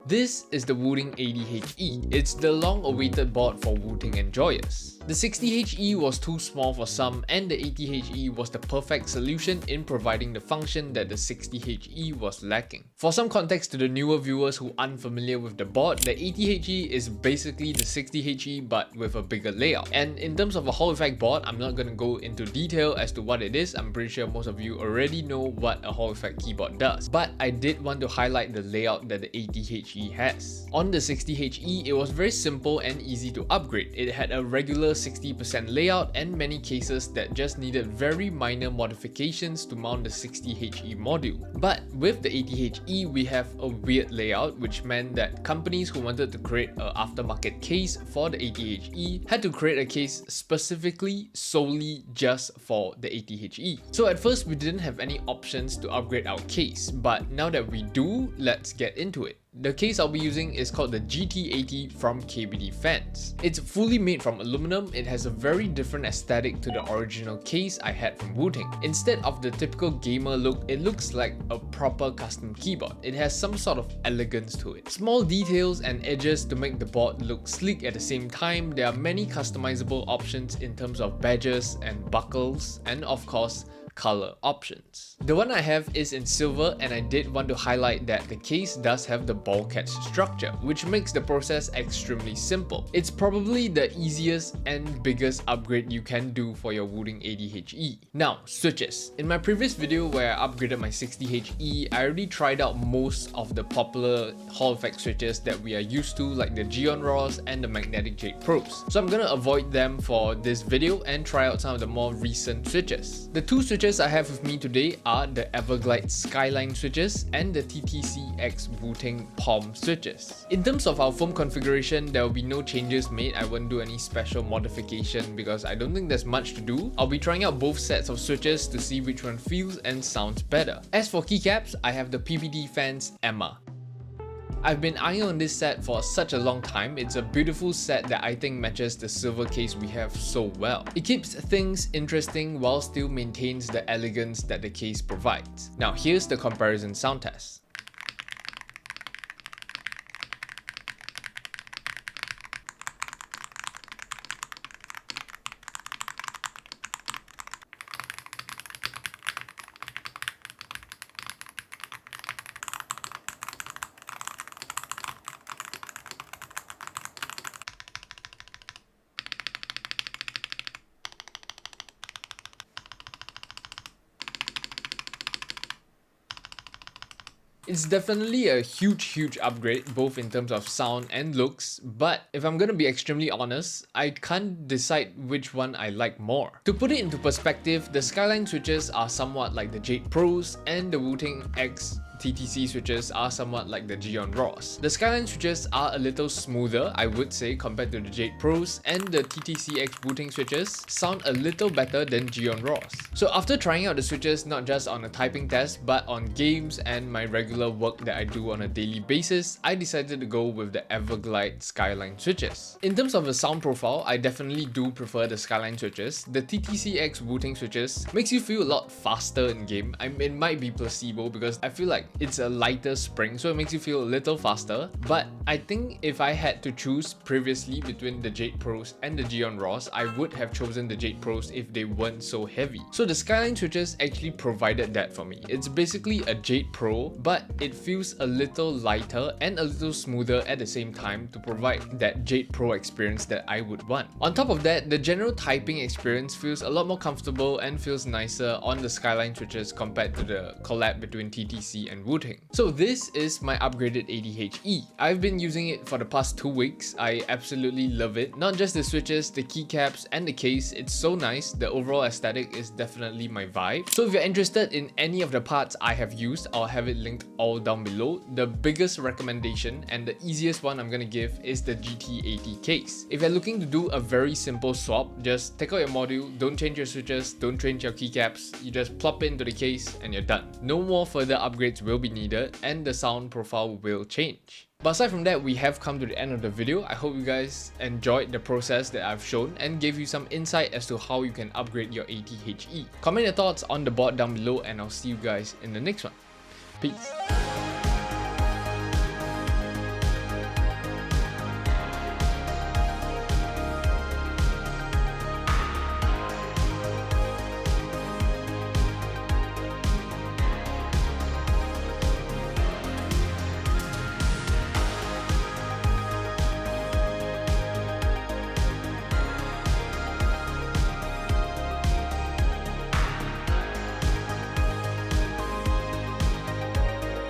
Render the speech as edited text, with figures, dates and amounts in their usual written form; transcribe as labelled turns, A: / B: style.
A: This is the Wooting 80HE. It's the long-awaited board for Wooting enjoyers. The 60HE was too small for some, and the 80HE was the perfect solution in providing the function that the 60HE was lacking. For some context to the newer viewers who aren't unfamiliar with the board, the 80HE is basically the 60HE but with a bigger layout. And in terms of a Hall effect board, I'm not going to go into detail as to what it is. I'm pretty sure most of you already know what a Hall effect keyboard does. But I did want to highlight the layout that the 80HE has. On the 60HE, it was very simple and easy to upgrade. It had a regular 60% layout and many cases that just needed very minor modifications to mount the 60HE module. But with the 80HE, we have a weird layout, which meant that companies who wanted to create an aftermarket case for the 80HE had to create a case specifically solely just for the 80HE. So at first we didn't have any options to upgrade our case, but now that we do, let's get into it. The case I'll be using is called the GT80 from KBDFans. It's fully made from aluminum. It has a very different aesthetic to the original case I had from Wooting. Instead of the typical gamer look, it looks like a proper custom keyboard. It has some sort of elegance to it. Small details and edges to make the board look sleek at the same time. There are many customizable options in terms of badges and buckles, and of course, color options. The one I have is in silver, and I did want to highlight that the case does have the ball catch structure, which makes the process extremely simple. It's probably the easiest and biggest upgrade you can do for your Wooting 80HE. Now, switches. In my previous video where I upgraded my 60HE, I already tried out most of the popular Hall effect switches that we are used to, like the Geon Raws and the Magnetic Jade Pros. So I'm gonna avoid them for this video and try out some of the more recent switches. The two switches I have with me today are the Everglide Skyline switches and the TTC X Wooting Palm switches. In terms of our foam configuration, there will be no changes made. I won't do any special modification because I don't think there's much to do. I'll be trying out both sets of switches to see which one feels and sounds better. As for keycaps, I have the KBDFans Emma. I've been eyeing on this set for such a long time. It's a beautiful set that I think matches the silver case we have so well. It keeps things interesting while still maintains the elegance that the case provides. Now here's the comparison sound test. It's definitely a huge upgrade, both in terms of sound and looks, but if I'm gonna be extremely honest, I can't decide which one I like more. To put it into perspective, the Skyline switches are somewhat like the Jade Pros, and the Wooting X TTC switches are somewhat like the Geon Raws. The Skyline switches are a little smoother, I would say, compared to the Jade Pros, and the TTC X Wooting switches sound a little better than Geon Raws. So after trying out the switches not just on a typing test but on games and my regular work that I do on a daily basis, I decided to go with the Everglide Skyline switches. In terms of the sound profile, I definitely do prefer the Skyline switches. The TTC X Wooting switches makes you feel a lot faster in game. It might be placebo because I feel like it's a lighter spring, so it makes you feel a little faster. But I think if I had to choose previously between the Jade Pros and the Geon Raws, I would have chosen the Jade Pros if they weren't so heavy. So the Skyline switches actually provided that for me. It's basically a Jade Pro, but it feels a little lighter and a little smoother at the same time to provide that Jade Pro experience that I would want. On top of that, the general typing experience feels a lot more comfortable and feels nicer on the Skyline switches compared to the collab between TTC and Wooting. So this is my upgraded 80HE. I've been using it for the past 2 weeks. I absolutely love it. Not just the switches, the keycaps and the case, it's so nice. The overall aesthetic is definitely my vibe. So if you're interested in any of the parts I have used, I'll have it linked all down below. The biggest recommendation and the easiest one I'm gonna give is the GT80 case. If you're looking to do a very simple swap, just take out your module, don't change your switches, don't change your keycaps, you just plop it into the case and you're done. No more further upgrades will be needed and the sound profile will change. But aside from that, we have come to the end of the video. I hope you guys enjoyed the process that I've shown and gave you some insight as to how you can upgrade your 80HE. Comment your thoughts on the board down below and I'll see you guys in the next one. Peace.